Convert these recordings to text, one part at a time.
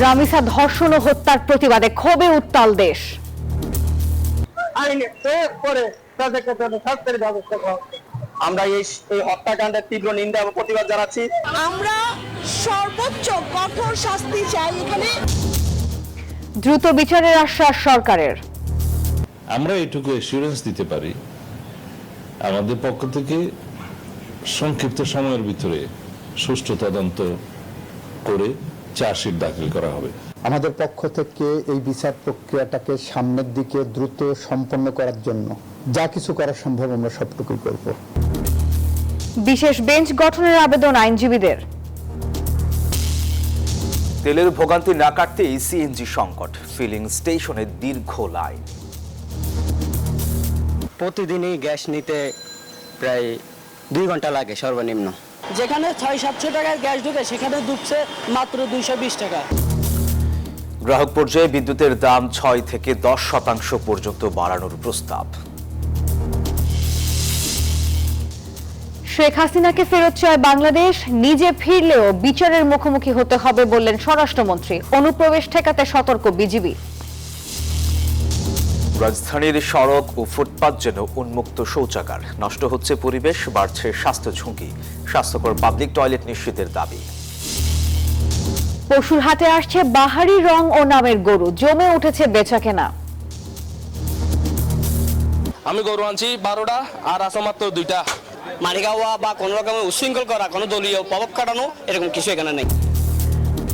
রামিসা ধর্ষণ ও হত্যার প্রতিবাদে ক্ষোভে উত্তাল দেশ। আমরা এই হত্যাকাণ্ডের তীব্র নিন্দা এবং প্রতিবাদ জানাচ্ছি। আমরা সর্বোচ্চ কঠোর শাস্তি চাই। এখানে দ্রুত বিচারের আশ্বাস সরকারের। আমরা এটুকু অ্যাসুরেন্স দিতে পারি, আমাদের পক্ষ থেকে সংক্ষিপ্ত সময়ের ভিতরে সুষ্ঠু তদন্ত করে চার্জশিট দাখিল করা হবে। আমাদের পক্ষ থেকে এই বিচার প্রক্রিয়াটাকে সামনের দিকে দ্রুত সম্পন্ন করার জন্য যা কিছু করা সম্ভব আমরা সবটুকুই করব। বিশেষ বেঞ্চ গঠনের আবেদন আইনজীবীদের। তেলের ভোগান্তি না কাটতেই সিএনজি সংকট, ফিলিং স্টেশনে দীর্ঘ লাইন। প্রতিদিনই গ্যাস নিতে প্রায় 2 ঘন্টা লাগে সর্বনিম্ন। যেখানে 600-700 টাকার গ্যাস ঢুকে সেখানে ঢুকছে মাত্র 220 টাকা। গ্রাহক পর্যায়ে বিদ্যুতের দাম 6 থেকে 10% পর্যন্ত বাড়ানোর প্রস্তাব। শেখ হাসিনাকে ফেরত চায় বাংলাদেশ, নিজে ফিরলেও বিচারের মুখোমুখি হতে হবে বললেন স্বরাষ্ট্রমন্ত্রী। অনুপ্রবেশ ঠেকাতে সতর্ক বিজিবি। রাজধানীর সড়ক ও ফুটপাত যেন উন্মুক্ত শৌচাগার, নষ্ট হচ্ছে পরিবেশ, বাড়ছে স্বাস্থ্য ঝুঁকি। স্বাস্থ্যকর পাবলিক টয়লেট নিশ্চিতের দাবি। পশুর হাটে আসছে বাহারি রং ও নামের গরু, জমে উঠেছে বেচাকেনা। আমি গরু আনছি 12টা আর আছে মাত্র 2টা। মারি গাওয়া বা কোনো রকমের উচ্ছৃঙ্খল করা, কোনো দলীয় প্রভাব খাটানো এরকম কিছু এখানে নেই।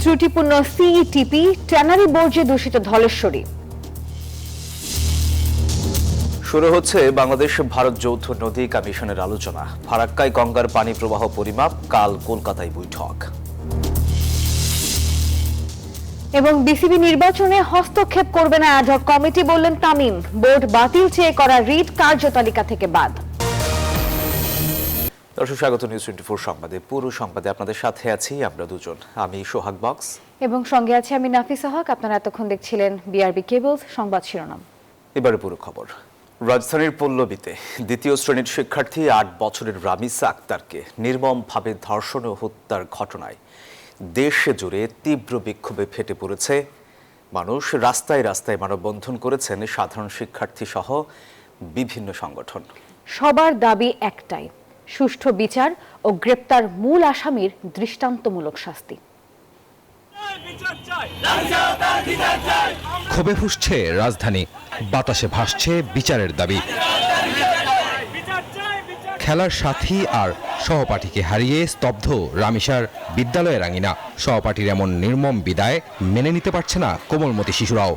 ত্রুটিপূর্ণ সিইটিপি, ট্যানারি বর্জ্যে দূষিত ধলেশ্বরী। শুরু হচ্ছে বাংলাদেশ ভারত যৌথ নদী কমিশনের আলোচনা। ফারাক্কায় গঙ্গার পানি প্রবাহ পরিমাপ, কাল কলকাতায় বৈঠক। এবং বিসিবি নির্বাচনে হস্তক্ষেপ করবে না অ্যাডহক কমিটি বললেন তামিম। বোর্ড বাতিল চেয়ে করা রিট কার্যতালিকা থেকে বাদ। দর্শক স্বাগত নিউজ 24 সংবাদে। পুরো সংবাদে আপনাদের সাথে আছি আমরা দুজন, আমি সোহাগ বক্স এবং সঙ্গে আছে আমি নাফিসা হক। আপনারা এতক্ষণ দেখছিলেন বিআরবি কেবলস সংবাদ শিরোনাম। এবারে পুরো খবর। রাজধানীর পল্লবীতে দ্বিতীয় শ্রেণীর শিক্ষার্থী 8 বছরের রামিসা আক্তারকে নির্মমভাবে ধর্ষণ ও হত্যার ঘটনায় দেশে জুড়ে তীব্র বিক্ষোভে ফেটে পড়েছে মানুষ। রাস্তায় রাস্তায় মানববন্ধন করেছেন সাধারণ শিক্ষার্থী সহ বিভিন্ন সংগঠন। সবার দাবি একটাই, সুষ্ঠু বিচার ও গ্রেপ্তার মূল আসামির দৃষ্টান্তমূলক শাস্তি। ক্ষোভে ফুঁসছে রাজধানী, বাতাসে ভাসছে বিচারের দাবি। খেলার সাথী আর সহপাঠীকে হারিয়ে স্তব্ধ রামিসার বিদ্যালয়ের আঙিনা। সহপাঠীর এমন নির্মম বিদায় মেনে নিতে পারছে না কোমলমতি শিশুরাও।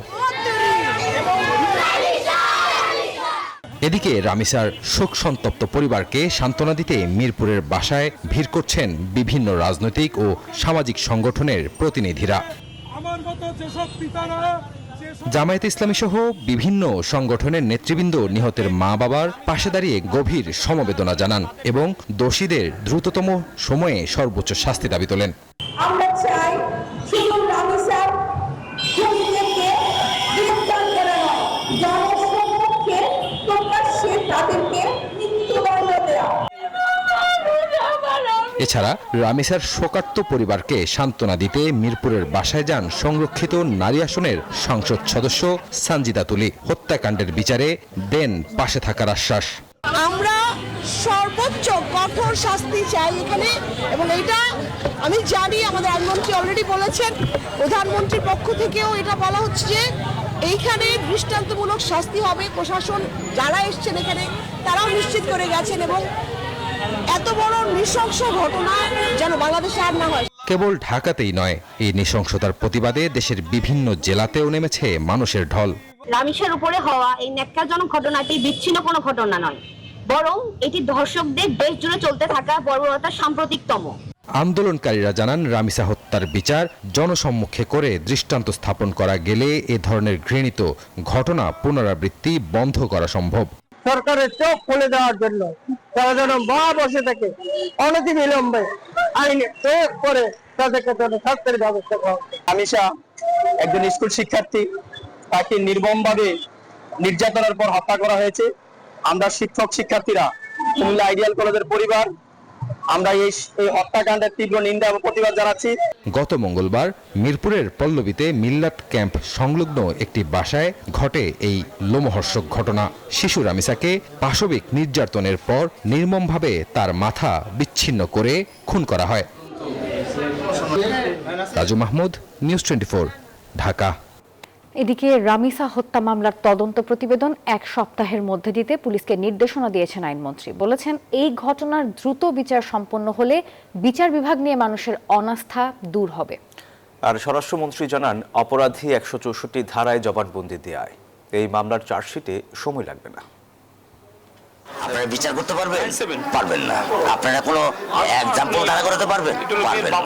এদিকে রামিসার শোক সন্তপ্ত পরিবারকে সান্ত্বনা দিতে মিরপুরের বাসায় ভিড় করছেন বিভিন্ন রাজনৈতিক ও সামাজিক সংগঠনের প্রতিনিধিরা। জামায়াতে ইসলামী সহ বিভিন্ন সংগঠনের নেতৃবৃন্দ নিহতের মা বাবার পাশে দাঁড়িয়ে গভীর সমবেদনা জানান এবং দোষীদের দ্রুততম সময়ে সর্বোচ্চ শাস্তি দাবি তোলেন। আমরা চাই শুধু রামিসার খুনিদেরকে গ্রেফতার করা নয়, জনসম্মুখে প্রকাশ্যে তাদেরকে মৃত্যুদণ্ড দেওয়া। এছাড়া রামিসার শোকার্ত পরিবারকে সান্ত্বনা দিতে মিরপুরের বাসায় যান সংরক্ষিত নারী আসনের সংসদ সদস্য সানজিদা তুলি। হত্যাকাণ্ডের বিচারে দেন পাশে থাকার আশ্বাস। আমরা সর্বোচ্চ কঠোর শাস্তি চাই এখানে, এবং এটা আমি জানি আমাদের আইনমন্ত্রী অলরেডি বলেছেন, প্রধানমন্ত্রীর পক্ষ থেকেও এটা বলা হচ্ছে যে এইখানে দৃষ্টান্তমূলক শাস্তি হবে। প্রশাসন যারা এসছেন এখানে তারাও নিশ্চিত করে গেছেন, এবং এত বড় নৃশংস ঘটনা যেন বাংলাদেশে আর না হয়। কেবল ঢাকাতেই নয়, এই নৃশংসতার প্রতিবাদে দেশের বিভিন্ন জেলাতেও নেমেছে মানুষের ঢল। রামিসার উপরে হওয়া এই ন্যাক্কারজনক ঘটনাটি বিচ্ছিন্ন কোনো ঘটনা নয়, বরং এটি ধর্ষকদের দেশ জুড়ে চলতে থাকা বর্বরতার সাম্প্রতিকতম। আন্দোলনকারীরা জানান রামিসা হত্যার বিচার জনসম্মুখে করে দৃষ্টান্ত স্থাপন করা গেলে এ ধরনের ঘৃণিত ঘটনা পুনরাবৃত্তি বন্ধ করা সম্ভব। সরকারের চোখ খুলে দেওয়ার জন্য তারা যেন মা বসে থেকে অনতিবিলম্বে আইন প্রয়োগ করে তাদেরকে যেন শাস্তির ব্যবস্থা করা। রামিসা একজন স্কুল শিক্ষার্থী, তাকে নির্মমভাবে নির্যাতনের পর হত্যা করা হয়েছে। আমরা শিক্ষক শিক্ষার্থীরা কুমিল্লা আইডিয়াল কলেজের পরিবার আমরা এই হত্যাকাণ্ডের তীব্র নিন্দা এবং প্রতিবাদ জানাচ্ছি। গত মঙ্গলবার মিরপুরের পল্লবীতে মিল্লাত ক্যাম্প সংলগ্ন একটি বাসায় ঘটে এই লোমহর্ষক ঘটনা। শিশু রামিসাকে পাশবিক নির্যাতনের পর নির্মমভাবে তার মাথা বিচ্ছিন্ন করে খুন করা হয়। রাজু মাহমুদ, নিউজ 24, ঢাকা। এদিকে রামিসা হত্যা মামলার তদন্ত প্রতিবেদন 1 সপ্তাহের মধ্যে দিতে পুলিশকে নির্দেশনা দিয়েছেন আইনমন্ত্রী। বলেছেন, এই ঘটনার দ্রুত বিচার সম্পন্ন হলে বিচার বিভাগ নিয়ে মানুষের অনাস্থা দূর হবে। আর স্বরাষ্ট্রমন্ত্রী জানান, অপরাধী 164 ধারায় জবানবন্দি দেয় এই মামলার চার্জশিটে সময় লাগবে না। আপনারা বিচার করতে পারবেন না। আপনারা কোনো এক্সাম্পল দাঁড়া করাতে পারবেন না।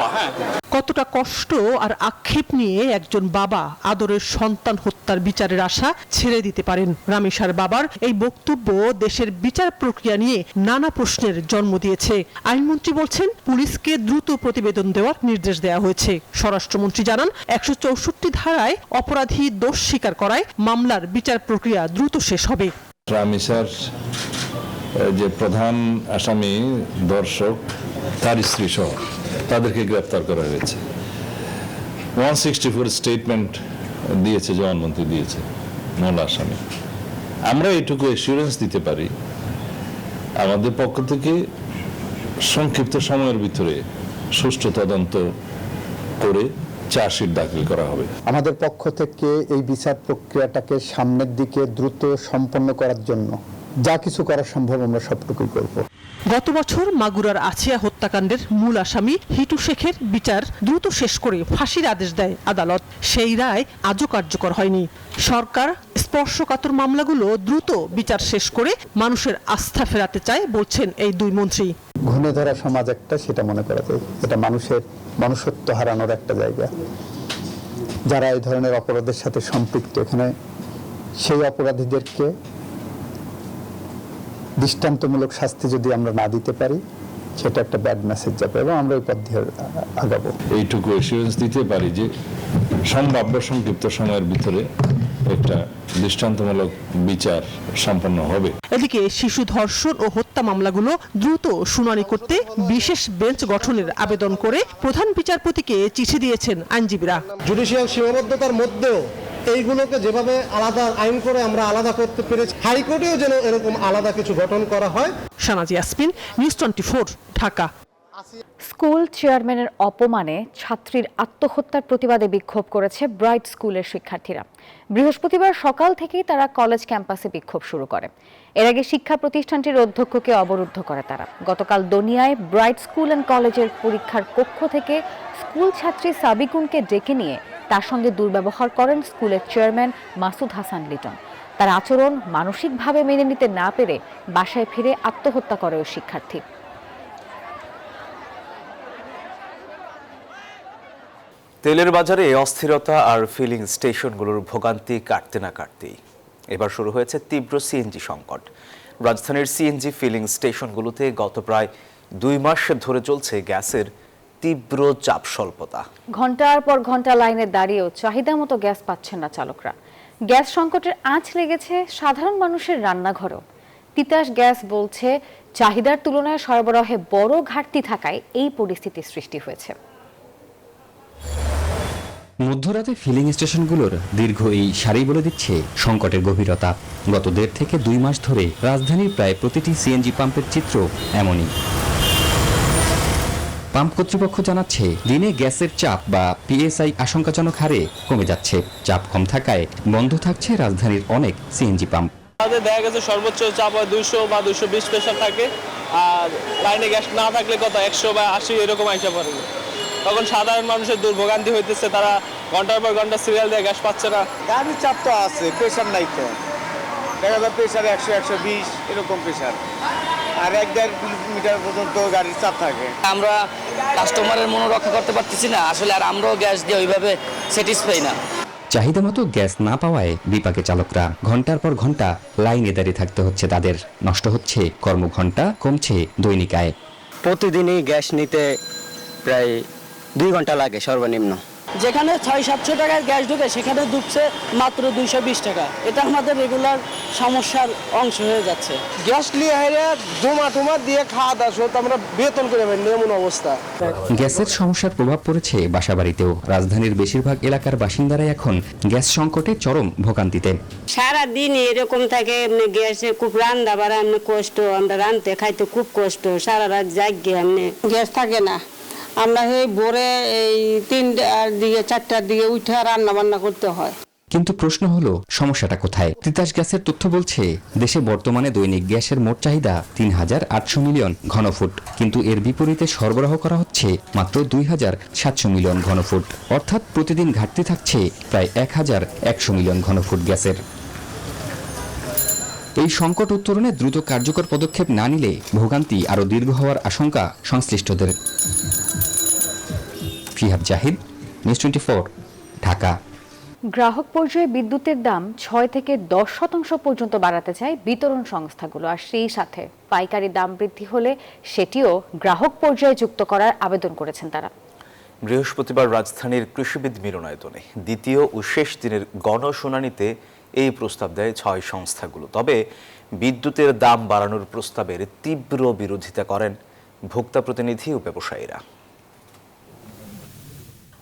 কতটা কষ্ট আর আক্ষেপ নিয়ে একজন বাবা আদরের সন্তান হত্যার বিচারের আশা ছেড়ে দিতে পারেন। রামিসার বাবার এই বক্তব্য দেশের বিচার প্রক্রিয়া নিয়ে নানা প্রশ্নের জন্ম দিয়েছে। আইনমন্ত্রী বলছেন, পুলিশকে দ্রুত প্রতিবেদন দেওয়ার নির্দেশ দেওয়া হয়েছে। স্বরাষ্ট্রমন্ত্রী জানান, 164 ধারায় অপরাধী দোষ স্বীকার করায় মামলার বিচার প্রক্রিয়া দ্রুত শেষ হবে। রামিসার যে প্রধান আসামি দর্শক, তার স্ত্রী সহ তাদেরকে গ্রেফতার করা হয়েছে। 164 স্টেটমেন্ট দিয়েছে, জবানবন্দি দিয়েছে মূল আসামি। আমরা এটুকু অ্যাসিউরেন্স দিতে পারি, আমাদের পক্ষ থেকে সংক্ষিপ্ত সময়ের ভিতরে সুষ্ঠু তদন্ত করে চার্জশিট দাখিল করা হবে। আমাদের পক্ষ থেকে এই বিচার প্রক্রিয়াটাকে সামনের দিকে দ্রুত সম্পন্ন করার জন্য যা কিছু করা সম্ভব আমরা সবটুকুই করব। গত বছর মাগুরার আছিয়া হত্যাকাণ্ডের মূল আসামি হিটু শেখের বিচার দ্রুত শেষ করে ফাঁসির আদেশ দেয় আদালত। সেই রায় আজও কার্যকর হয়নি। সরকার স্পর্শকাতর মামলাগুলো দ্রুত বিচার শেষ করে মানুষের আস্থা ফেরাতে চায় বলছেন এই দুই মন্ত্রী। ঘুণে ধরা সমাজ একটা, সেটা মনে করা যায় এটা মানুষের মনুষ্যত্ব হারানোর একটা জায়গা। যারা এই ধরনের অপরাধের সাথে সম্পৃক্ত, এখানে সেই অপরাধীদেরকে দৃষ্টান্তমূলক শাস্তি যদি আমরা না দিতে পারি, সেটা একটা ব্যাড মেসেজ যাবে এবং আমরা এই পথ দিয়ে আগাবো। এইটুকু অ্যাসিউরেন্স দিতে পারি যে সম্ভাব্য সংক্ষিপ্ত সময়ের ভিতরে একটা দৃষ্টান্তমূলক বিচার সম্পন্ন হবে। এদিকে শিশু ধর্ষণ ও হত্যা মামলাগুলো দ্রুত শুনানি করতে বিশেষ বেঞ্চ গঠনের আবেদন করে প্রধান বিচারপতিকে চিঠি দিয়েছেন আইনজীবীরা। জুডিশিয়াল সীমাবদ্ধতার মধ্যেও এইগুলোকে যেভাবে আলাদা আইন করে আমরা আলাদা করতে পেরেছি, হাইকোর্টেও যেন এরকম আলাদা কিছু গঠন করা হয়। শানাজি ইয়াসমিন, নিউজ 24, ঢাকা। স্কুল চেয়ারম্যানের অপমানে ছাত্রীর আত্মহত্যার প্রতিবাদে বিক্ষোভ করেছে ব্রাইট স্কুলের শিক্ষার্থীরা। বৃহস্পতিবার সকাল থেকেই তারা কলেজ ক্যাম্পাসে বিক্ষোভ শুরু করে। এর আগে শিক্ষা প্রতিষ্ঠানটির অধ্যক্ষকে অবরুদ্ধ করে তারা। গতকাল দনিয়ায় ব্রাইট স্কুল অ্যান্ড কলেজের পরীক্ষার কক্ষ থেকে স্কুল ছাত্রী সাবিকুনকে ডেকে নিয়ে তার সঙ্গে দুর্ব্যবহার করেন স্কুলের চেয়ারম্যান মাসুদ হাসান লিটন। তার আচরণ মানসিকভাবে মেনে নিতে না পেরে বাসায় ফিরে আত্মহত্যা করে ওই শিক্ষার্থী। তেলের বাজারে অস্থিরতা আর ফিলিং স্টেশনগুলোর ভোগান্তি কাটতে না কাটতেই এবার শুরু হয়েছে তীব্র সিএনজি সংকট। রাজধানীর সিএনজি ফিলিং স্টেশনগুলোতে গত প্রায় 2 মাস ধরে চলছে গ্যাসের তীব্র চাপ স্বল্পতা। ঘন্টার পর ঘন্টা লাইনে দাঁড়িয়েও চাহিদা মতো গ্যাস পাচ্ছেন না চালকরা। গ্যাস সংকটের আঁচ লেগেছে সাধারণ মানুষের রান্নাঘরেও। তিতাস গ্যাস বলছে, চাহিদার তুলনায় সরবরাহে বড় ঘাটতি থাকায় এই পরিস্থিতির সৃষ্টি হয়েছে। মধ্যরাতে ফিলিং স্টেশনগুলোর দীর্ঘ এই সারি বলে দিচ্ছে সংকটের গভীরতা। গত 1.5 থেকে 2 মাস ধরে রাজধানীর প্রায় প্রতিটি সিএনজি পাম্পের চিত্র এমনই। পাম্প কর্তৃপক্ষ জানাচ্ছে, দিনে গ্যাসের চাপ বা পিএসআই আশঙ্কাজনক হারে কমে যাচ্ছে। চাপ কম থাকায় বন্ধ থাকছে রাজধানীর অনেক সিএনজি পাম্প। আমাদের দেখা গেছে সর্বোচ্চ চাপ হয় 200 বা 220 প্রেসার থাকে, আর লাইনে গ্যাস না থাকলে কত 100 বা 80 এরকম আইসা পড়ে। তখন সাধারণ মানুষের দুর্ভোগান্তি হইতেছে, তারা ঘন্টার পর ঘন্টা সিরিয়াল দিয়ে গ্যাস পাচ্ছে না। গাড়ির চাপ তো আছে, প্রেশার নাই তো, দেখা যায় প্রেশার 100 120 এরকম প্রেশার, আর 1.5 কিলোমিটার পর্যন্ত গাড়ির চাপ থাকে। আমরা কাস্টমারের মন রক্ষা করতে পারতেছি না আসলে, আর আমরাও গ্যাস দিয়ে ওইভাবে স্যাটিসফাই না। চাহিদা মতো গ্যাস না পাওয়ায় বিপাকে চালকরা। ঘন্টার পর ঘন্টা লাইনে দাঁড়িয়ে থাকতে হচ্ছে তাদের। নষ্ট হচ্ছে কর্মঘণ্টা, কমছে দৈনিক আয়। প্রতিদিনই গ্যাস নিতে প্রায় 2 ঘন্টা লাগে সর্বনিম্ন। যেখানে 600-700 টাকার গ্যাস ঢুকে সেখানে ঢুকছে মাত্র 220 টাকা। এটা আমাদের রেগুলার সমস্যার অংশ হয়ে যাচ্ছে। গ্যাস নিয়ে হাইরে জমা দিয়ে খাওয়া দাওয়া আমরা বেতন করে এমন অবস্থা। গ্যাসের সমস্যার প্রভাব পড়েছে বাসাবাড়িতেও। রাজধানীর বেশিরভাগ এলাকার বাসিন্দারা এখন গ্যাস সংকটে চরম ভোগান্তিতে। সারাদিন এরকম থাকে, এমনি গ্যাসে খুব রান্না বাড়া এমনি কষ্ট, আমরা রাঁধতে খাইতে খুব কষ্ট, সারা রাত জাগিয়ে এমনি গ্যাস থাকে না। আমরা এই ভোরে এই 3টার দিকে 4টার দিকে উঠে রান্না বান্না করতে হয়। কিন্তু প্রশ্ন হলো সমস্যাটা কোথায়? তিতাস গ্যাসের তথ্য বলছে দেশে বর্তমানে দৈনিক গ্যাসের মোট চাহিদা ৩,৮০০ মিলিয়ন ঘনফুট, কিন্তু এর বিপরীতে সরবরাহ করা হচ্ছে মাত্র ২,৭০০ মিলিয়ন ঘনফুট, অর্থাৎ প্রতিদিন ঘাটতি থাকছে প্রায় ১,১০০ মিলিয়ন ঘনফুট গ্যাসের। এই সংকট উত্তরণে দ্রুত কার্যকর পদক্ষেপ না নিলে ভোগান্তি আরও দীর্ঘ হওয়ার আশঙ্কা সংশ্লিষ্টদের। ফিহাদ জাহিদ, নিউজ 24, ঢাকা। গ্রাহক পর্যায়ে বিদ্যুতের দাম ৬ থেকে ১০% পর্যন্ত বাড়াতে চায় বিতরণ সংস্থাগুলো, আর সেই সাথে পাইকারি দাম বৃদ্ধি হলে সেটিও গ্রাহক পর্যায়ে যুক্ত করার আবেদন করেছেন তারা। বৃহস্পতিবার রাজধানীর কৃষিবিদ মিলনায়তনে দ্বিতীয় ও শেষ দিনের গণশুনানিতে এই প্রস্তাব দেয় ৬ সংস্থাগুলো। তবে বিদ্যুতের দাম বাড়ানোর প্রস্তাবের তীব্র বিরোধিতা করেন ভোক্তা প্রতিনিধি ও ব্যবসায়ীরা।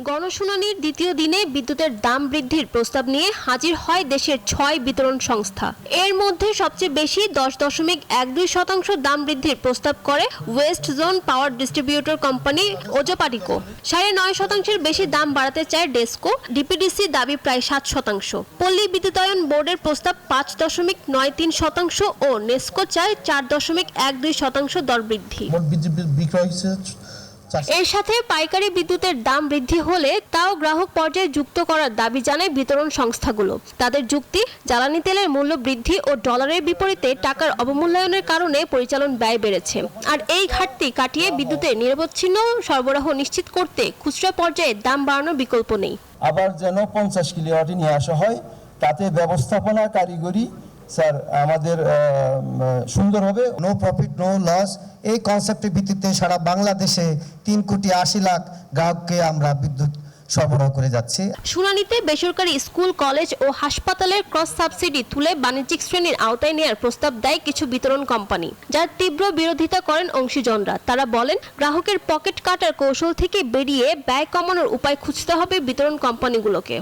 গণশুনানির দ্বিতীয় দিনে বিদ্যুতের দাম বৃদ্ধির প্রস্তাব নিয়ে হাজির হয় দেশের ৬ বিতরণ সংস্থা। এর মধ্যে সবচেয়ে বেশি 10.12% দাম বৃদ্ধির প্রস্তাব করে ওয়েস্ট জোন পাওয়ার ডিস্ট্রিবিউটর কোম্পানি ওজোপাটিকো। ৯.৫%-এর বেশি দাম বাড়াতে চায় ডেসকো। ডিপিডিসি দাবি প্রায় ৭%। পল্লী বিদ্যুতায়ন বোর্ডের প্রস্তাব ৫.৯৩% ও নেসকো চায় ৪.১২% দর বৃদ্ধি। এর সাথে পাইকারি বিদ্যুতের দাম বৃদ্ধি হলে তাও গ্রাহক পর্যায়ে যুক্ত করার দাবি জানায় বিতরণ সংস্থাগুলো। তাদের যুক্তি, জ্বালানি তেলের মূল্য বৃদ্ধি ও ডলারের বিপরীতে টাকার অবমূল্যায়নের কারণে পরিচালন ব্যয় বেড়েছে, আর এই ঘাটতি কাটিয়ে বিদ্যুতের নিরবচ্ছিন্ন সরবরাহ নিশ্চিত করতে খুচরা পর্যায়ে দাম বাড়ানোর বিকল্প নেই। আবার যেন 50 কিলোওয়াটে নিয়ে আসা হয়, তাতে ব্যবস্থাপনা কারিগরি স্যার আমাদের সুন্দর হবে। নো প্রফিট নো লস, এই কনসেপ্টের ভিত্তিতে সারা বাংলাদেশে 3,80,00,000 গ্রাহককে আমরা বিদ্যুৎ সরবরাহ করে যাচ্ছি। শুনানিতে বেসরকারি স্কুল, কলেজ ও হাসপাতালের ক্রস সাবসিডি তুলে বাণিজ্যিক শ্রেণীর আওতায় নেওয়ার প্রস্তাব দেয় কিছু বিতরণ কোম্পানি, যার তীব্র বিরোধিতা করেন অংশীজনরা। তারা বলেন, গ্রাহকের পকেট কাটার কৌশল থেকে বেরিয়ে ব্যয় কমানোর উপায় খুঁজতে হবে বিতরণ কোম্পানিগুলোকে।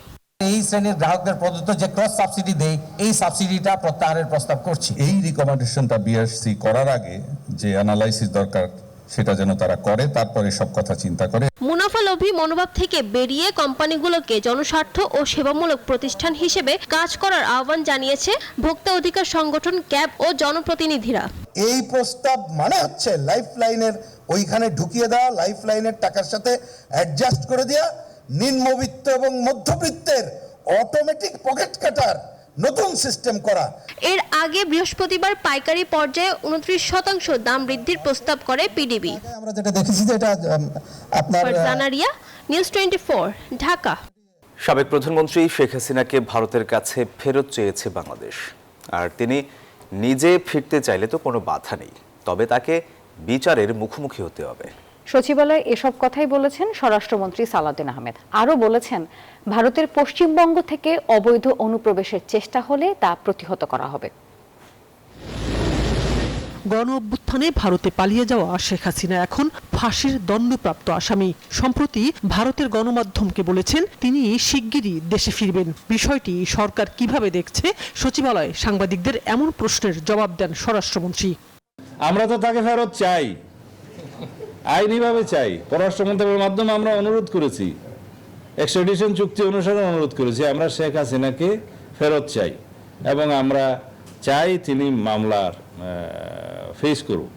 এই শ্রেণীর গ্রাহকদের প্রদত্ত যে ক্রস সাবসিডি দেয়, এই সাবসিডিটা প্রত্যাহারের প্রস্তাব করছি। এই রিকমেন্ডেশনটা বিআরসি করার আগে যে অ্যানালাইসিস দরকার সেটা যেন তারা করে, তারপরে সব কথা চিন্তা করে। মুনাফালোভী মনোভাব থেকে বেরিয়ে কোম্পানিগুলোকে জনস্বার্থ ও সেবামূলক প্রতিষ্ঠান হিসেবে কাজ করার আহ্বান জানিয়েছে ভোক্তা অধিকার সংগঠন, ক্যাব ও জনপ্রতিনিধিরা। এই প্রস্তাব মানে হচ্ছে লাইফলাইনের ওইখানে ঢুকিয়ে দেওয়া, লাইফলাইনের টাকার সাথে অ্যাডজাস্ট করে দেওয়া, নিম্নবিত্ত এবং মধ্যবিত্তের অটোমেটিক পকেট কাটার নতুন সিস্টেম করা। এর আগে বৃহস্পতিবার পাইকারি পর্যায়ে 29% দাম বৃদ্ধির প্রস্তাব করে পিডিবি। আমরা যেটা দেখেছি যে এটা আপনার জানারিয়া, নিউজ 24, ঢাকা। সাবেক প্রধানমন্ত্রী শেখ হাসিনাকে ভারতের কাছে ফেরত চেয়েছে বাংলাদেশ, আর তিনি নিজে ফিরতে চাইলে তো কোনো বাধা নেই, তবে তাকে বিচারের মুখোমুখি হতে হবে। সচিবালয়ে এসব কথাই বলেছেন স্বরাষ্ট্রমন্ত্রী সালাউদ্দিন আহমেদ। আরও বলেছেন, ভারতের পশ্চিমবঙ্গ থেকে অবৈধ অনুপ্রবেশের চেষ্টা হলে তা প্রতিহত করা হবে। গণ অভ্যুত্থানে ভারতে পালিয়ে যাওয়া শেখ হাসিনা এখন ফাঁসির দণ্ডপ্রাপ্ত আসামি। সম্প্রতি ভারতের গণমাধ্যমকে বলেছেন তিনি শিগগিরই দেশে ফিরবেন। বিষয়টি সরকার কিভাবে দেখছে, সচিবালয়ে সাংবাদিকদের এমন প্রশ্নের জবাব দেন স্বরাষ্ট্রমন্ত্রী। আমরা তো তাকে ফেরত চাই, আইনিভাবে চাই। পররাষ্ট্র মন্ত্রণালয়ের মাধ্যমে আমরা অনুরোধ করেছি, এক্সট্রাডিশন চুক্তি অনুসারে অনুরোধ করেছি, আমরা শেখ হাসিনাকে ফেরত চাই এবং আমরা চাই তিনি মামলার ফেস করুন।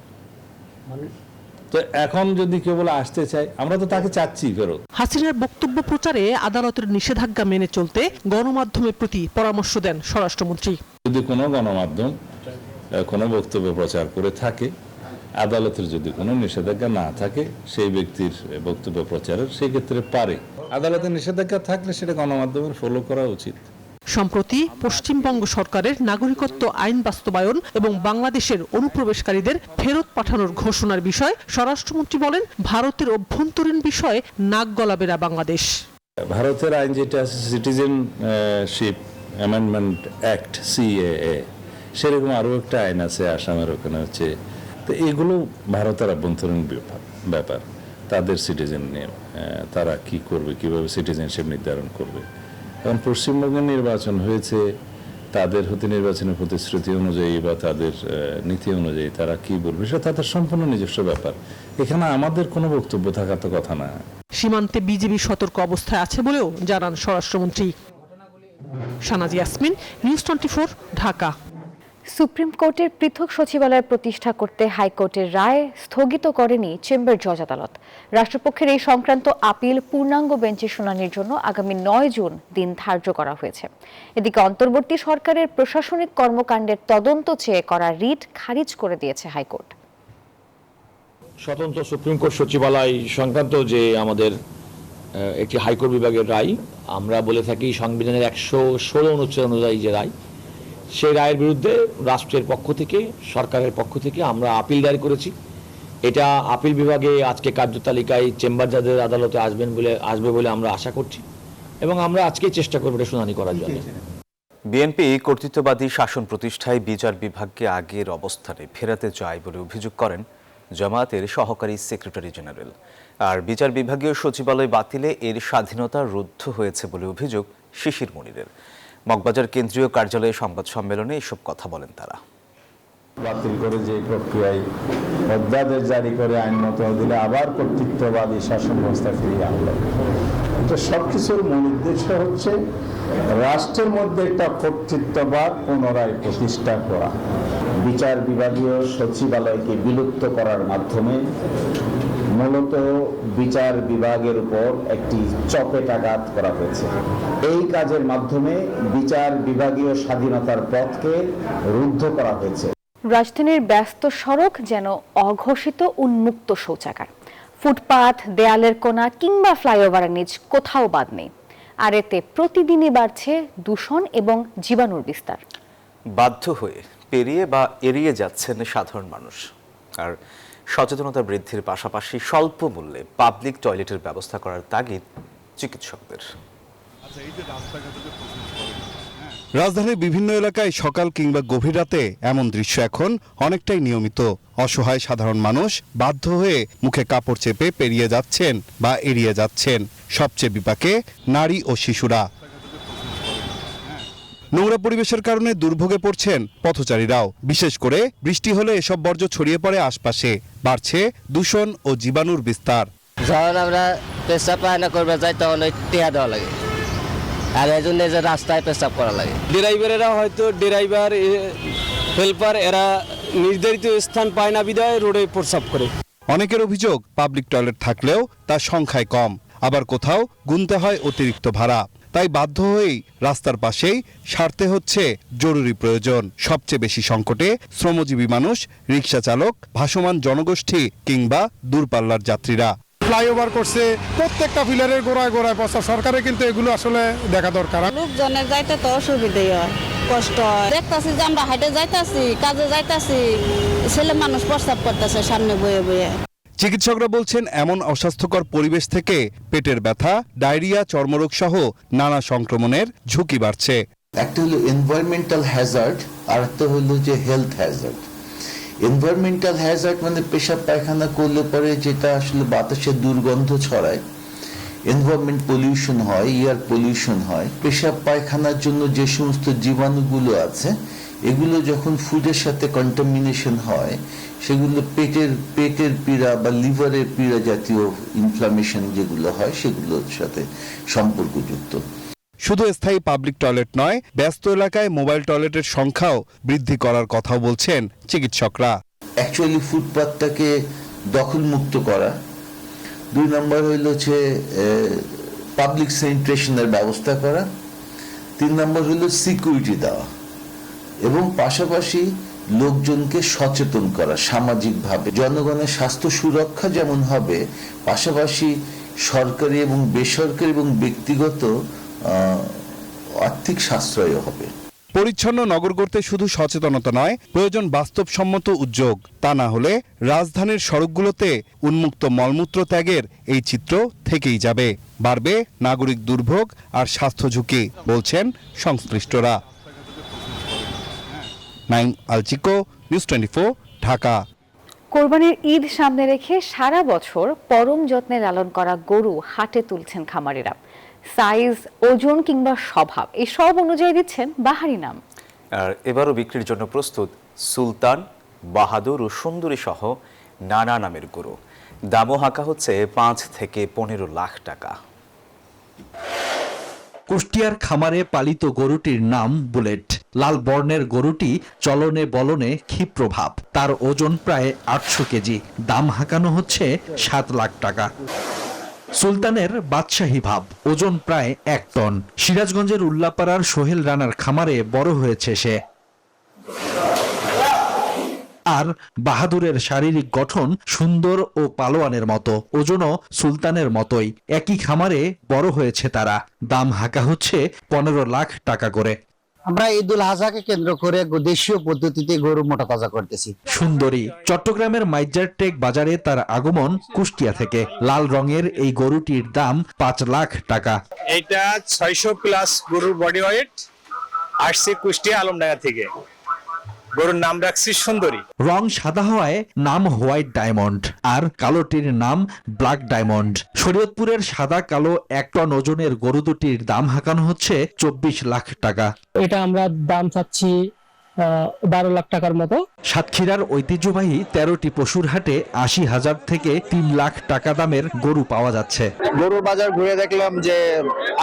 তো এখন যদি কেউ বলে আসতে চাই, আমরা তো তাকে চাচ্ছি ফেরত। হাসিনার বক্তব্য প্রচারে আদালতের নিষেধাজ্ঞা মেনে চলতে গণমাধ্যমের প্রতি পরামর্শ দেন স্বরাষ্ট্রমন্ত্রী। যদি কোনো গণমাধ্যম কোনো বক্তব্য প্রচার করে থাকে, আদালতের যদি কোনো নিষেধাজ্ঞা না থাকে সেই ব্যক্তির বক্তব্য প্রচারের, সেই ক্ষেত্রে পারে। আদালতের নিষেধাজ্ঞা থাকলে সেটা গণমাধ্যমের ফলো করা উচিত। সম্প্রতি পশ্চিমবঙ্গ সরকারের নাগরিকত্ব আইন বাস্তবায়ন এবং বাংলাদেশের অনুপ্রবেশকারীদের ফেরত পাঠানোর ঘোষণার বিষয়ে স্বরাষ্ট্রমন্ত্রী বলেন, ভারতের অভ্যন্তরীণ বিষয়ে নাক গলাবে না বাংলাদেশ। ভারতের আইন যেটা আছে সিটিজেনশিপ অ্যামেন্ডমেন্ট অ্যাক্ট সিএএ, সেরকম আরও একটা আইন আছে আসামের ওখানে হচ্ছে। তো এগুলো ভারতের আভ্যন্তরীণ ব্যাপার, তাদের সিটিজেন নিয়ে তারা কি করবে, কিভাবে সিটিজেনশিপ নির্ধারণ করবে। কারণ পশ্চিমবঙ্গের নির্বাচন হয়েছে, তাদের হতে নির্বাচনের প্রতিশ্রুতি অনুযায়ী বা তাদের নীতি অনুযায়ী তারা কি বলবে সেটা তাদের সম্পূর্ণ নিজস্ব ব্যাপার। এখানে আমাদের কোনো বক্তব্য থাকার তো কথা না। সীমান্তে বিজিবি সতর্ক অবস্থায় আছে বলেও জানান স্বরাষ্ট্রমন্ত্রী। শানাজি ইয়াসমিন, নিউজ 24, ঢাকা। সুপ্রিম কোর্টের পৃথক সচিবালয় প্রতিষ্ঠা করতে হাইকোর্টের রায় স্থগিত করেনি চেম্বার জজ আদালত। রাষ্ট্রপক্ষের এই সংক্রান্ত আপিল পূর্ণাঙ্গ বেঞ্চে শুনানির জন্য আগামী 9 জুন দিন ধার্য করা হয়েছে। এদিকে অন্তর্বর্তী সরকারের প্রশাসনিক কর্মকাণ্ডের তদন্ত চেয়ে করা রিট খারিজ করে দিয়েছে হাইকোর্ট। স্বতন্ত্র সুপ্রিম কোর্ট সচিবালয় সংক্রান্ত যে আমাদের একটি হাইকোর্ট বিভাগের রায়, আমরা বলে থাকি সংবিধানের 116 অনুচ্ছেদ অনুযায়ী যে রায়, সেই রায়ের বিরুদ্ধে রাষ্ট্রের পক্ষ থেকে, সরকারের পক্ষ থেকে আমরা আপিল দায়ের করেছি। এটা আপিল বিভাগে আজকে কার্যতালিকায় চেম্বার জাজের আদালতে আসবে বলে আমরা আশা করছি এবং আমরা আজকেই চেষ্টা করব এটা শুনানি করার জন্য। বিএনপি কর্তৃত্ববাদী শাসন প্রতিষ্ঠায় বিচার বিভাগকে আগের অবস্থানে ফেরাতে চায় বলে অভিযোগ করেন জামায়াতের সহকারী সেক্রেটারি জেনারেল। আর বিচার বিভাগীয় সচিবালয় বাতিলে এর স্বাধীনতা রুদ্ধ হয়েছে বলে অভিযোগ শিশির মনিরের। মগবাজার কেন্দ্রীয় কার্যালয়ে সংবাদ সম্মেলনে এসব কথা বলেন তারা। বাতিল করে যে প্রক্রিয়ায় অধ্যাদেশ জারি করে আইন মতো দিলে আবার কর্তৃত্ববাদী শাসন ব্যবস্থা ফিরিয়ে আনলো। এটা সবকিছুর মূল উদ্দেশ্য হচ্ছে রাষ্ট্রের মধ্যে একটা কর্তৃত্ববাদ পুনরায় প্রতিষ্ঠা করা। বিচার বিভাগীয় সচিবালয়কে বিলুপ্ত করার মাধ্যমে মূলত বিচার বিভাগের উপর একটি চপেটাঘাত করা হয়েছে। এই কাজের মাধ্যমে বিচার বিভাগীয় স্বাধীনতার পথকে রুদ্ধ করা হয়েছে। রাজধানীর ব্যস্ত সড়ক যেন অঘোষিত উন্মুক্ত শৌচাগার। ফুটপাথ, দেয়ালের কোণা কিংবা ফ্লাইওভারের নিচ কোথাও বাদ নেই। আর এতে প্রতিদিনই বাড়ছে দূষণ এবং জীবাণুর বিস্তার। বাধ্য হয়ে পেরিয়ে বা এড়িয়ে যাচ্ছেন সাধারণ মানুষ। আর সচেতনতা বৃদ্ধির পাশাপাশি স্বল্প মূল্যে পাবলিক টয়লেটের ব্যবস্থা করার তাগিদ চিকিৎসকদের। রাজধানীর বিভিন্ন এলাকায় সকাল কিংবা গভীর রাতে এমন দৃশ্য এখন অনেকটাই নিয়মিত। অসহায় সাধারণ মানুষ বাধ্য হয়ে মুখে কাপড় চেপে পেরিয়ে যাচ্ছেন বা এড়িয়ে যাচ্ছেন। সবচেয়ে বিপাকে নারী ও শিশুরা। নোংরা পরিবেশের কারণে দুর্ভোগে পড়ছেন পথচারীরাও। বিশেষ করে বৃষ্টি হলে এসব বর্জ্য ছড়িয়ে পড়ে আশপাশে, বাড়ছে দূষণ ও জীবাণুর বিস্তার। যখন আমরা পেশাব পায়না করবে যাই তখন ওই টিয়া দেওয়া লাগে, আর এই জন্য যে রাস্তায় পেশাব করা লাগে। ড্রাইভারেরা হয়তো ড্রাইভার হেল্পার এরা নির্ধারিত স্থান পায় না বিধায় রোডে প্রস্রাব করে। অনেকের অভিযোগ পাবলিক টয়লেট থাকলেও তার সংখ্যায় কম, আবার কোথাও গুনতে হয় অতিরিক্ত ভাড়া। তাই বাধ্য হয়েই রাস্তার পাশেই সারতে হচ্ছে জরুরি প্রয়োজন। সবচেয়ে বেশি সংকটে শ্রমজীবী মানুষ, রিক্সা চালক, ভাসমান জনগোষ্ঠী কিংবা দূরপাল্লার যাত্রীরা। ফ্লাইওভার করছে, প্রত্যেকটা পিলারের গোড়ায় গোড়ায় পচা। সরকারের কিন্তু এগুলো আসলে দেখা দরকার। লোকজনের যাইতে তো অসুবিধাই হয়, কষ্ট হয়। দেখতাছি যে আমরা হাইটে যাইতাছি, কাজে যাইতাছি, ছেলে মানুষ প্রস্রাব করতেছে সামনে বয়ে বয়ে। চিকিৎসকরা বলছেন এমন অস্বাস্থ্যকর পরিবেশ থেকে পেটের ব্যথা, ডায়রিয়া, চর্মরোগ সহ নানা সংক্রমণের ঝুঁকি বাড়ছে। একটা হলো এনভায়রনমেন্টাল হ্যাজার্ড, আর একটা হলো যে হেলথ হ্যাজার্ড। এনভায়রনমেন্টাল হ্যাজার্ড মানে পেশাব পায়খানা করলে পরে যেটা আসলে বাতাসে দুর্গন্ধ ছড়ায়, এনভায়রনমেন্ট পলিউশন হয়, এয়ার পলিউশন হয়। পেশাব পায়খানার জন্য যে সমস্ত জীবাণুগুলো আছে এগুলো যখন ফুডের সাথে কন্টামিনেশন হয় সেগুলো পেটের পীড়া বা লিভারের পীড়া জাতীয় ইনফ্লামেশন যেগুলো হয় সেগুলোর সাথে সম্পর্কযুক্ত। শুধু স্থায়ী পাবলিক টয়লেট নয়, ব্যস্ত এলাকায় মোবাইল টয়লেটের সংখ্যাও বৃদ্ধি করার কথাও বলছেন চিকিৎসকরা। অ্যাকচুয়ালি ফুটপাথটাকে দখলমুক্ত করা। 2 নম্বর হইল যে পাবলিক স্যানিটেশনের ব্যবস্থা করা। 3 নম্বর হইল সিকিউরিটি দেওয়া এবং পাশাপাশি লোকজনকে সচেতন করা সামাজিকভাবে। জনগণের স্বাস্থ্য সুরক্ষা যেমন হবে, পাশাপাশি সরকারি এবং বেসরকারি এবং ব্যক্তিগত আর্থিক সাশ্রয় হবে। পরিচ্ছন্ন নগর গড়তে শুধু সচেতনতা নয়, প্রয়োজন বাস্তবসম্মত উদ্যোগ। তা না হলে রাজধানীর সড়কগুলোতে উন্মুক্ত মলমূত্র ত্যাগের এই চিত্র থেকেই যাবে। বাড়বে নাগরিক দুর্ভোগ আর স্বাস্থ্য ঝুঁকি, বলছেন সংশ্লিষ্টরা। নাইম আলচিকো, নিউজ 24, ঢাকা। কোরবানির ঈদ সামনে রেখে সারা বছর পরম যত্নে লালন করা গরু হাটে তুলছেন খামারিরা। সাইজ, ওজন কিংবা স্বভাব এই সব অনুযায়ী দিচ্ছেন বাহারি নাম। আর এবারও বিক্রির জন্য প্রস্তুত সুলতান, বাহাদুর ও সুন্দরী সহ নানা নামের গরু। দামও হাঁকা হচ্ছে 5 থেকে 15 লাখ টাকা। কুষ্টিয়ার খামারে পালিত গরুটির নাম বুলেট। লাল বর্ণের গরুটি চলনে বলনে ক্ষিপ্রভাব। তার ওজন প্রায় 800 কেজি। দাম হাঁকানো হচ্ছে 7 লাখ টাকা। সুলতানের বাদশাহী ভাব, ওজন প্রায় 1 টন। সিরাজগঞ্জের উল্লাপাড়ার সোহেল রানার খামারে বড় হয়েছে সে। আর বাহাদুরের শারীরিক গঠন সুন্দর ও পালোয়ানের মতো, ওজনও সুলতানের মতোই। একই খামারে বড় হয়েছে তারা। দাম হাঁকা হচ্ছে 15 লাখ টাকা করে। আমরা ঈদুল আজহাকে কেন্দ্র করে দেশীয় পদ্ধতিতে গরু মোটা তাজা করতেছি। সুন্দরী চট্টগ্রামের মাইজারটেক বাজারে তার আগমন কুষ্টিয়া থেকে। লাল রঙের এই গরুটির দাম 5 লাখ টাকা। এটা 600 প্লাস গরুর বডি ওয়েট, আসছে কুষ্টিয়া আলমডাঙ্গা থেকে। গরুর নাম রাখছি সুন্দরী। রং সাদা হওয়ায় নাম হোয়াইট ডায়মন্ড, আর কালোটির নাম ব্ল্যাক ডায়মন্ড। শরীয়তপুরের সাদা কালো 1 টন ওজনের গরু দুটির দাম হাঁকানো হচ্ছে 24 লাখ টাকা। এটা আমরা দাম চাচ্ছি 12 লাখ টাকার মতো। সাতক্ষীরার ঐতিহ্যবাহী 13টি পশুর হাটে 80,000 থেকে 3 লাখ টাকা দামের গরু পাওয়া যাচ্ছে। গরুর বাজার ঘুরে দেখলাম যে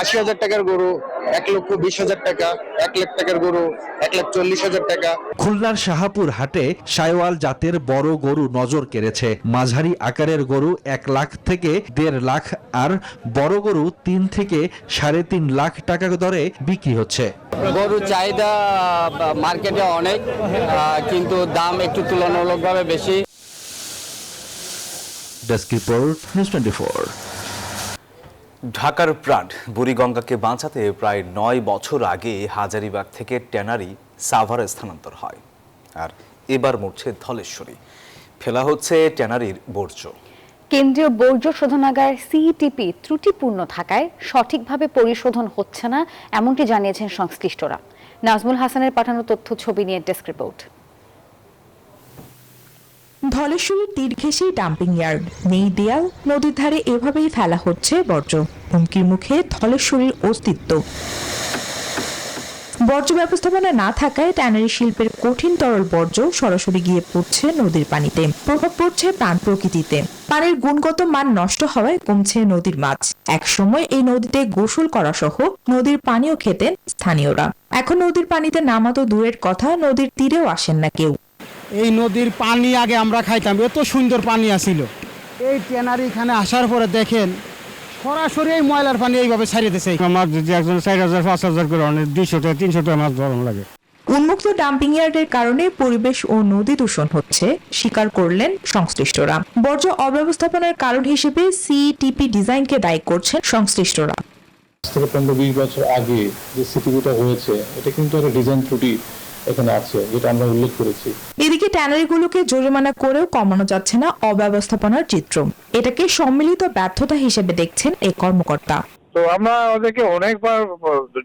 80,000 টাকার গরু 1,20,000 টাকা, 1 লাখ টাকার গরু 1,40,000 টাকা। খুলনার শাহাপুর হাটে সাইওয়াল জাতের বড় গরু নজর কেড়েছে। মাঝারি আকারের গরু 1 লাখ থেকে 1.5 লাখ, আর বড় গরু 3 থেকে 3.5 লাখ টাকা দরে বিক্রি হচ্ছে। গরুর চাহিদা মার্কেটে অনেক, কিন্তু দাম একটু তুলনামূলকভাবে বেশি। Desk report, news 24। ঢাকার প্রাণ বুড়িগঙ্গাকে বাঁচাতে প্রায় 9 বছর আগে হাজারীবাগ থেকে ট্যানারি সাভারে স্থানান্তর হয়। আর এবার মরছে ধলেশ্বরী। ফেলা হচ্ছে ট্যানারির বর্জ্য। কেন্দ্রীয় বর্জ্য শোধনাগার সিইটিপি ত্রুটিপূর্ণ থাকায় সঠিকভাবে পরিশোধন হচ্ছে না, এমনটি জানিয়েছেন সংশ্লিষ্টরা। নাজমুল হাসানের পাঠানো তথ্য ছবি নিয়ে ডেস্ক রিপোর্ট। ধলেশ্বরীর তীর ঘেঁষেই ডাম্পিং ইয়ার্ড, নেই দেয়াল, নদীর ধারে এভাবেই ফেলা হচ্ছে বর্জ্য। হুমকির মুখে ধলেশ্বরীর অস্তিত্ব। বর্জ্য ব্যবস্থাপনা না থাকায় ট্যানারি শিল্পের কঠিন তরল বর্জ্য সরাসরি গিয়ে পড়ছে নদীর পানিতে। প্রভাব পড়ছে প্রাণ প্রকৃতিতে। পানির গুণগত মান নষ্ট হওয়ায় কমছে নদীর মাছ। একসময় এই নদীতে গোসল করা সহ নদীর পানিও খেতেন স্থানীয়রা। এখন নদীর পানিতে নামা তো দূরের কথা, নদীর তীরেও আসেন না কেউ। এই নদীর পানি আগে আমরা খাইতাম, এত সুন্দর পানি আসিল। এই ট্যানারি এখানে আসার পরে দেখেন সরাসরি এই ময়লার পানি এইভাবে ছাড়িয়ে দিয়েছে। আমার যদি একজন 4,000 5,000 করে 200 টাকা 300 টাকা মাছ ধরন লাগে। উন্মুক্ত ডাম্পিং ইয়ার্ডের কারণে পরিবেশ ও নদী দূষণ হচ্ছে, স্বীকার করলেন সংশ্লিষ্টরা। বর্জ্য অব্যবস্থাপনার কারণ হিসেবে সিইটিপি ডিজাইনকে দায়ী করছেন সংশ্লিষ্টরা। 15-20 বছর আগে যে সিটিভিটা হয়েছে, এটা কিন্তু একটা ডিজাইন ত্রুটি এখানে আছে, যেটা আমরা উল্লেখ করেছি। এদিকে ট্যানারিগুলোকে জরিমানা করেও কমানো যাচ্ছে না অব্যবস্থাপনার চিত্র। এটাকে সম্মিলিত ব্যর্থতা হিসেবে দেখছেন এই কর্মকর্তা। তো আমরা ওদেরকে অনেকবার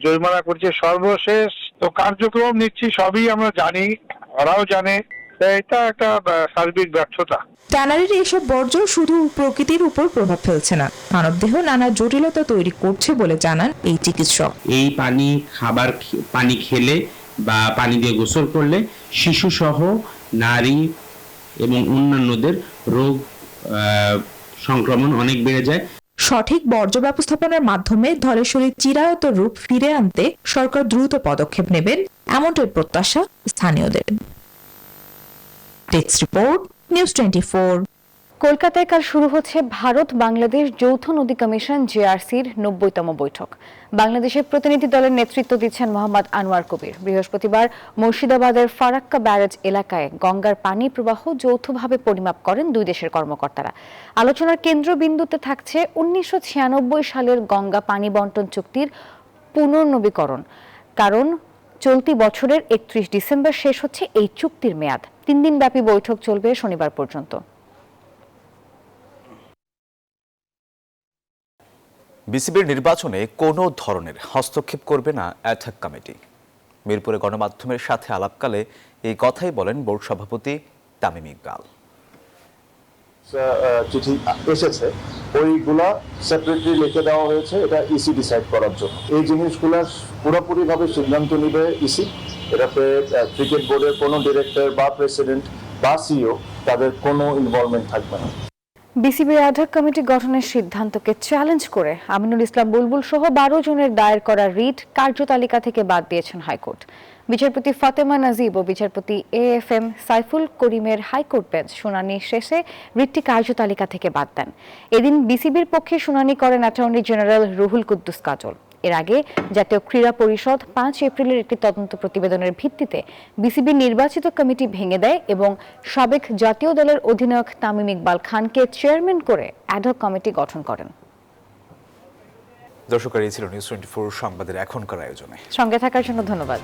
জরিমানা করছি, সর্বশেষ তো কার্যক্রম নিচ্ছি, সবই আমরা জানি, ওরাও জানে। এটা একটা সার্বিক ব্যর্থতা। ট্যানারির এসব বর্জ্য শুধু প্রকৃতির উপর প্রভাব ফেলছে না, মানবদেহ নানা জটিলতা তৈরি করছে বলে জানান এই চিকিৎসক। এই পানি পানি খেলে বা পানি দিয়ে গোসল করলে শিশু সহ নারী এবং অন্যান্যদের রোগ সংক্রমণ অনেক বেড়ে যায়। সঠিক বর্জ্য ব্যবস্থাপনার মাধ্যমে ধলেশ্বরীর চিরায়ত রূপ ফিরে আনতে সরকার দ্রুত পদক্ষেপ নেবেন, এমনটাই প্রত্যাশা স্থানীয়দের। Desk report, news 24। কলকাতায় কাল শুরু হচ্ছে ভারত বাংলাদেশ যৌথ নদী কমিশন জেআরসির 90তম বৈঠক। বাংলাদেশের প্রতিনিধি দলের নেতৃত্ব দিচ্ছেন মোহাম্মদ আনোয়ার কবির। বৃহস্পতিবার মুর্শিদাবাদের ফারাক্কা ব্যারেজ এলাকায় গঙ্গার পানি প্রবাহ যৌথভাবে পরিমাপ করেন দুই দেশের কর্মকর্তারা। আলোচনার কেন্দ্রবিন্দুতে থাকছে 1996 সালের গঙ্গা পানি বন্টন চুক্তির পুনর্নবীকরণ। কারণ চলতি বছরের 31 ডিসেম্বর শেষ হচ্ছে এই চুক্তির মেয়াদ। 3 দিনব্যাপী বৈঠক চলবে শনিবার পর্যন্ত। বিসিবির নির্বাচনে কোনো ধরনের হস্তক্ষেপ করবে না অ্যাডহক কমিটি। মিরপুরে গণমাধ্যমের সাথে আলাপকালে এই কথাই বলেন বোর্ড সভাপতি তামিম ইকবাল। চিঠি এসেছে, ওইগুলা সেপারেটলি লিখে দেওয়া হয়েছে, এটা ইসি ডিসাইড করার জন্য। এই জিনিসগুলা পুরোপুরিভাবে সিদ্ধান্ত নিবে ইসি। এটাতে ক্রিকেট বোর্ডের কোনো ডিরেক্টর বা প্রেসিডেন্ট বা সিইও তাদের কোনো ইনভলভমেন্ট থাকবে না। বিসিবির অ্যাডহক কমিটি গঠনের সিদ্ধান্তকে চ্যালেঞ্জ করে আমিনুল ইসলাম বুলবুল সহ 12 জনের দায়ের করা রিট কার্যতালিকা থেকে বাদ দিয়েছেন হাইকোর্ট। বিচারপতি ফাতেমা নাজিব ও বিচারপতি AFM সাইফুল করিমের হাইকোর্ট বেঞ্চ শুনানি শেষে রিটটি কার্যতালিকা থেকে বাদ দেন। এদিন বিসিবির পক্ষে শুনানি করেন অ্যাটর্নি জেনারেল রুহুল কুদ্দুস কাজল। এর আগে জাতীয় ক্রীড়া পরিষদ 5 এপ্রিলের একটি তদন্ত প্রতিবেদনের ভিত্তিতে বিসিবির নির্বাচিত কমিটি ভেঙে দেয় এবং সাবেক জাতীয় দলের অধিনায়ক তামিম ইকবাল খানকে চেয়ারম্যান করে অ্যাডহক কমিটি গঠন করেন। দর্শক, এই ছিল নিউজ 24 সংবাদের এখনকার আয়োজনে। সঙ্গে থাকার জন্য ধন্যবাদ।